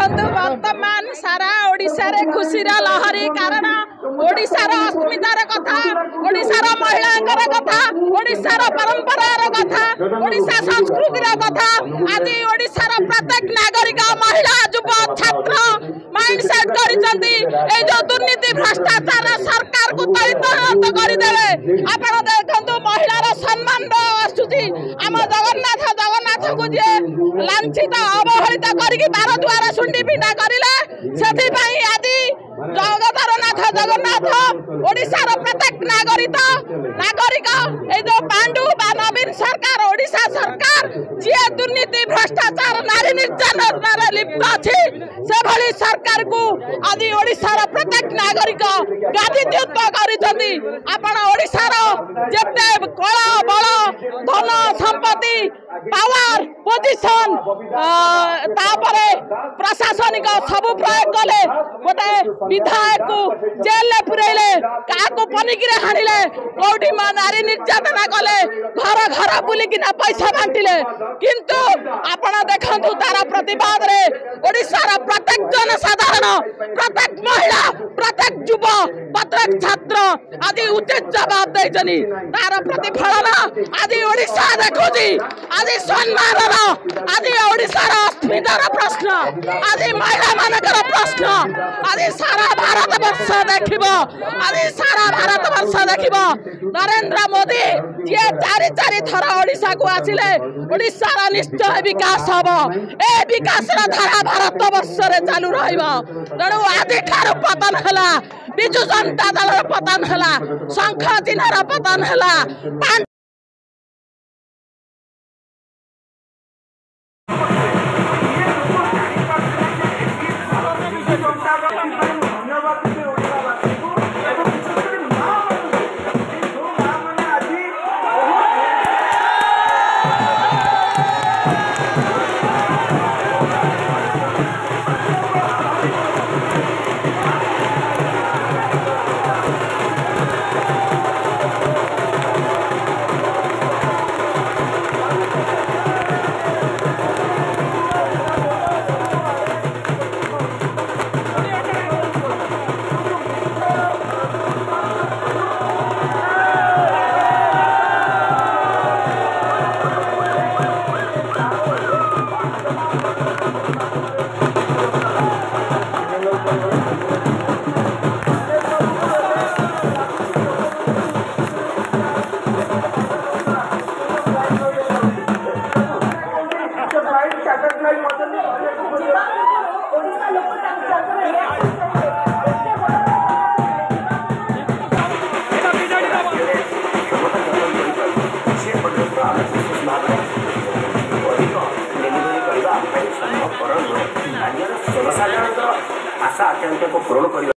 देखंतु वर्तमान सारा ओडिशा रे खुशीर लहरी कारण ओडिशार अस्मितार कथा ओडिशार महिलांकर कथा ओडिशार परंपरार कथा ओडिशा संस्कृतिर कथा आदि ओडिशार प्रत्येक नागरिक महिला युव छात्र माइंडसेट करिसंती ए जो दुर्नीति भ्रष्टाचार सरकार को तलित करदेले आपण देखंतु महिलार सम्मान आसुची आम जगन्नाथ को जे लांछित अवहेलित करके बार द्वार सुंडी पिंडा करिले सेथि पई आदि जगतरनाथ जगन्नाथ ओडिशार प्रत्येक नागरिक ए जो पांडु बा नवीन सरकार ओडिशा सरकार जे दुर्नीति भ्रष्टाचार नारी निर्यातन लिप्त अछि से भली सरकार को आदि ओडिशार प्रत्येक नागरिक गादित्व करिसंती आपण ओडिशार जेते कला बल धन संपत्ति पावर पोजिशन तापरे प्रशासनिक सबु प्रयोग कले गोटे विधायक को जेल ले पुरेले काको पनिकिरे हानिले कोठी नारी निर्यातना कले घर घर बुलिकिना पैसा बांटिले किंतु आपण देखंतु तारा प्रतिवाद रे ओडिशार प्रत्येक जनसाधारण प्रत्येक महिला प्रत्येक युव प्रत्येक छात्र आदि उचित जवाब दैछनी तार प्रतिफलन आदि ओडिशा देखुची आदि सम्मान आदि ओडिशार अस्मितार प्रश्न आदि महिला मानकर प्रश्न आदि सारा भारत वर्ष देखिबो आदि सारा भारत वर्ष देखिबो नरेंद्र मोदी जे चारि थर ओडिशा को आसिले ओडिशार निश्चय विकास हबो ए विकास रा धारा भारत वर्ष रे चालू रहिबो तेणु आदि ठार पतन हला बिजु जनता दल पतन हला संख चिन्हर पतन हला आशा आकांक्षा को पूरण कर